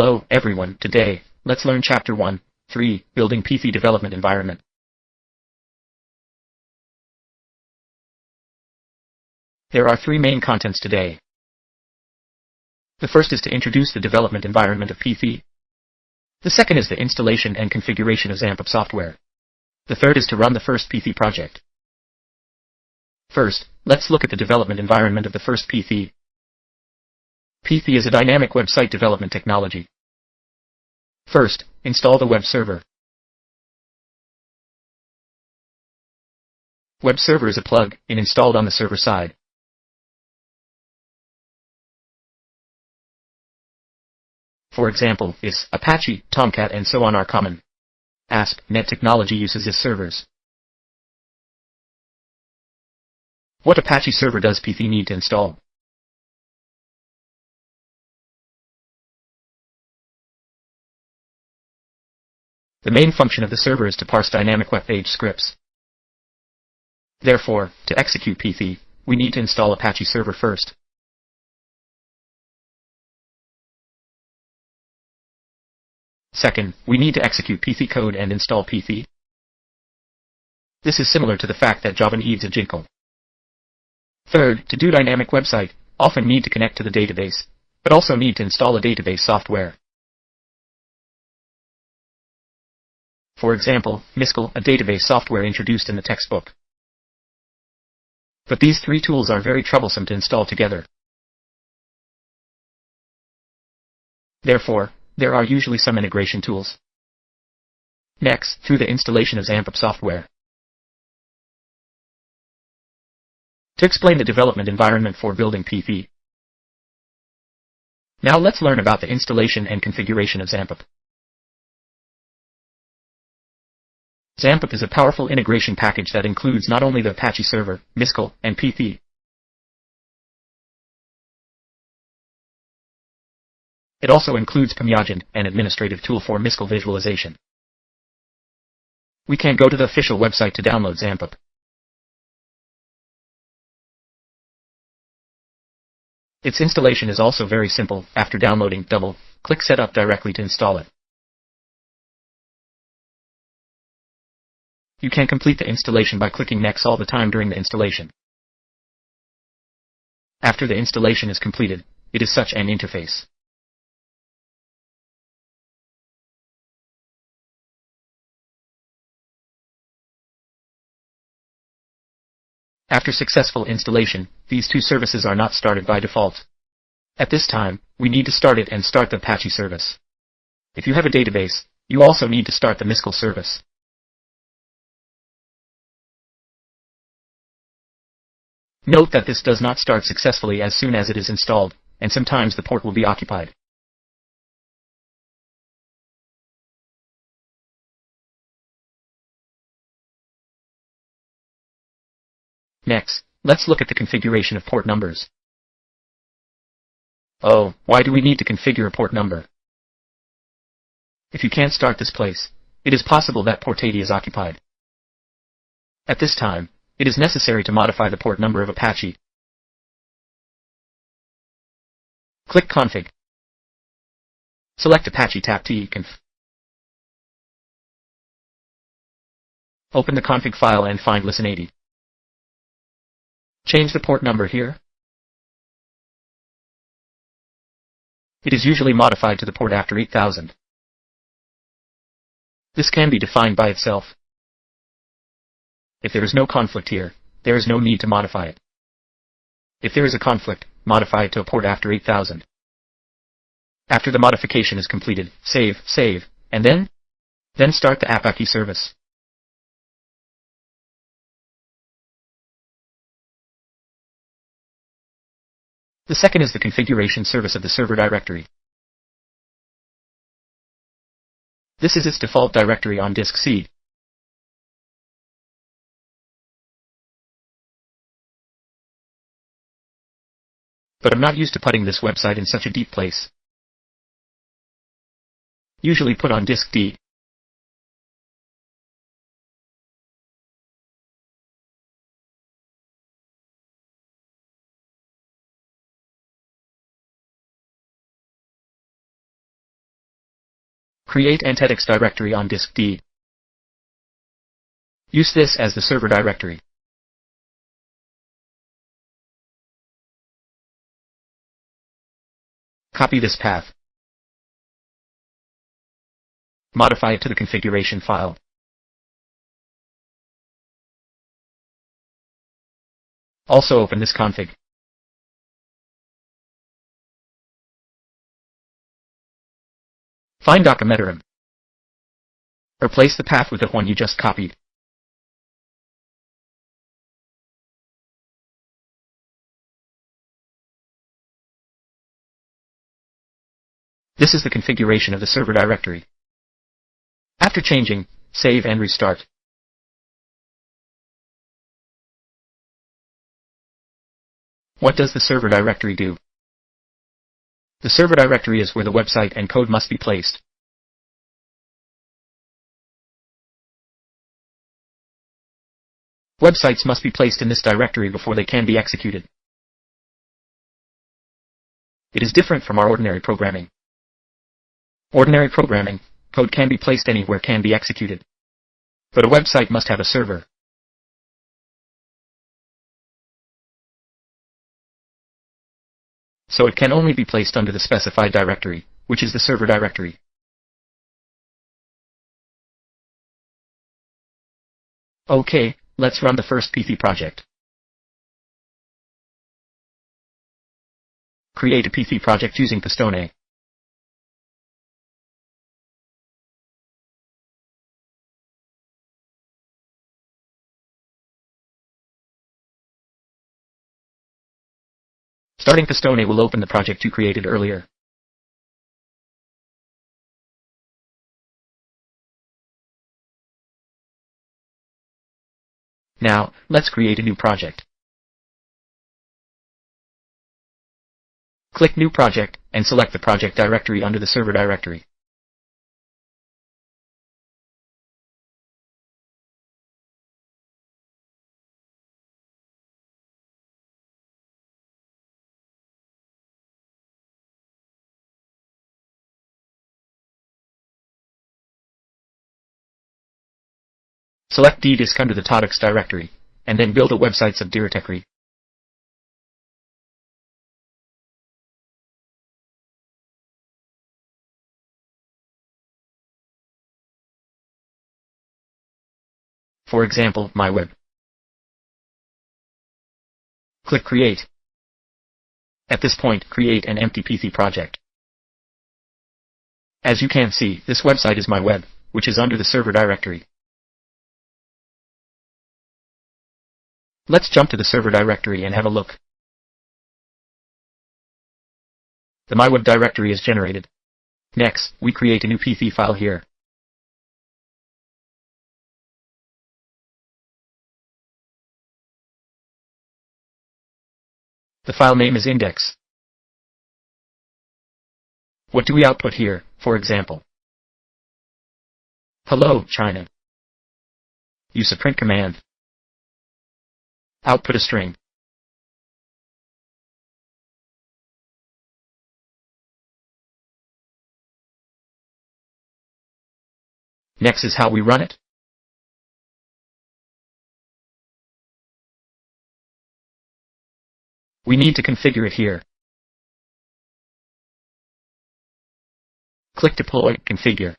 Hello, everyone. Today, let's learn Chapter 1, 3, Building PHP Development Environment. There are three main contents today. The first is to introduce the development environment of PHP. The second is the installation and configuration of XAMPP software. The third is to run the first PHP project. First, let's look at the development environment of the first PHP. PHP is a dynamic website development technology. First, install the web server. Web server is a plug-in installed on the server side. For example, is Apache, Tomcat, and so on are common. ASP.NET technology uses these servers. What Apache server does PHP need to install? The main function of the server is to parse dynamic web page scripts. Therefore, to execute PHP, we need to install Apache server first. Second, we need to execute PHP code and install PHP. This is similar to the fact that Java needs a Jekyll. Third, to do dynamic website, often need to connect to the database, but also need to install a database software. For example, MySQL, a database software introduced in the textbook. But these three tools are very troublesome to install together. Therefore, there are usually some integration tools. Next, through the installation of XAMPP software. To explain the development environment for building PHP. Now let's learn about the installation and configuration of XAMPP. XAMPP is a powerful integration package that includes not only the Apache server, MySQL, and PHP. It also includes PHP, an administrative tool for MySQL visualization. We can go to the official website to download XAMPP. Its installation is also very simple. After downloading, double-click Setup directly to install it. You can complete the installation by clicking Next all the time during the installation. After the installation is completed, it is such an interface. After successful installation, these two services are not started by default. At this time, we need to start it and start the Apache service. If you have a database, you also need to start the MySQL service. Note that this does not start successfully as soon as it is installed, and sometimes the port will be occupied. Next, let's look at the configuration of port numbers. Oh, why do we need to configure a port number? If you can't start this place, it is possible that port 80 is occupied. At this time, it is necessary to modify the port number of Apache. Click Config. Select Apache tab-T-Conf. Open the config file and find listen 80. Change the port number here. It is usually modified to the port after 8000. This can be defined by itself. If there is no conflict here, there is no need to modify it. If there is a conflict, modify it to a port after 8000. After the modification is completed, save, and then start the Apache service. The second is the configuration service of the server directory. This is its default directory on disk C. But I'm not used to putting this website in such a deep place. Usually put on disk D. Create Entetics directory on disk D. Use this as the server directory. Copy this path. Modify it to the configuration file. Also open this config. Find Documentum. Replace the path with the one you just copied. This is the configuration of the server directory. After changing, save and restart. What does the server directory do? The server directory is where the website and code must be placed. Websites must be placed in this directory before they can be executed. It is different from our ordinary programming. Ordinary programming, code can be placed anywhere, can be executed. But a website must have a server. So it can only be placed under the specified directory, which is the server directory. Okay, let's run the first PHP project. Create a PHP project using Pistone. Starting Pistone will open the project you created earlier. Now, let's create a new project. Click New Project, and select the project directory under the server directory. Select ddisk under the Totics directory, and then build a website subdirectory. For example, my web. Click Create. At this point, create an empty PHP project. As you can see, this website is my web, which is under the server directory. Let's jump to the server directory and have a look. The MyWeb directory is generated. Next, we create a new PHP file here. The file name is index. What do we output here, for example? Hello, China. Use a print command. Output a string. Next is how we run it. We need to configure it here. Click Deploy, Configure.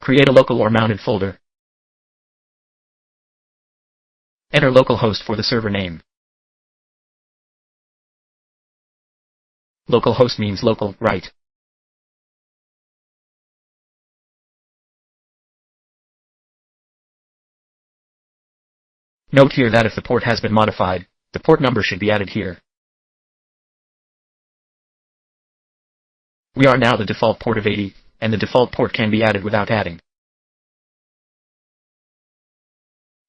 Create a local or mounted folder. Enter localhost for the server name. Localhost means local, right? Note here that if the port has been modified, the port number should be added here. We are now the default port of 80, and the default port can be added without adding.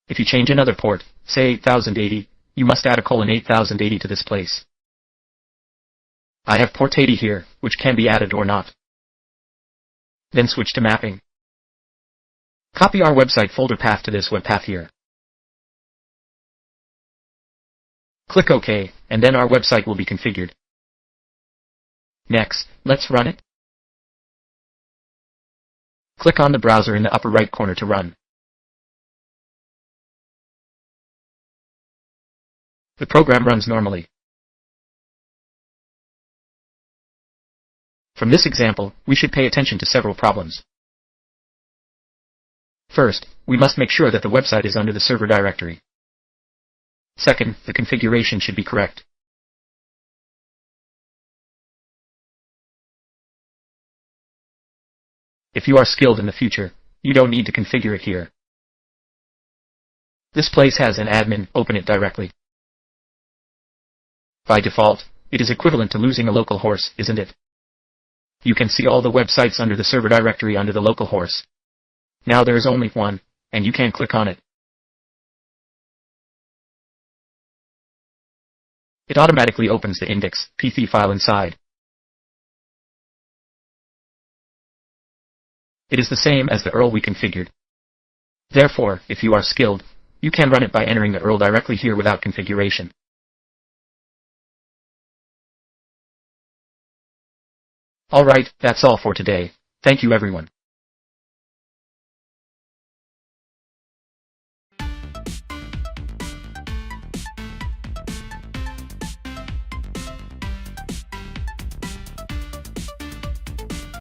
If you change another port, say 8080, you must add a :8080 to this place. I have port 80 here, which can be added or not. Then switch to mapping. Copy our website folder path to this web path here. Click OK, and then our website will be configured. Next, let's run it. Click on the browser in the upper right corner to run. The program runs normally. From this example, we should pay attention to several problems. First, we must make sure that the website is under the server directory. Second, the configuration should be correct. If you are skilled in the future, you don't need to configure it here. This place has an admin, open it directly. By default, it is equivalent to losing a local horse, isn't it? You can see all the websites under the server directory under the local horse. Now there is only one, and you can click on it. It automatically opens the index.php file inside. It is the same as the URL we configured. Therefore, if you are skilled, you can run it by entering the URL directly here without configuration. Alright, that's all for today. Thank you everyone.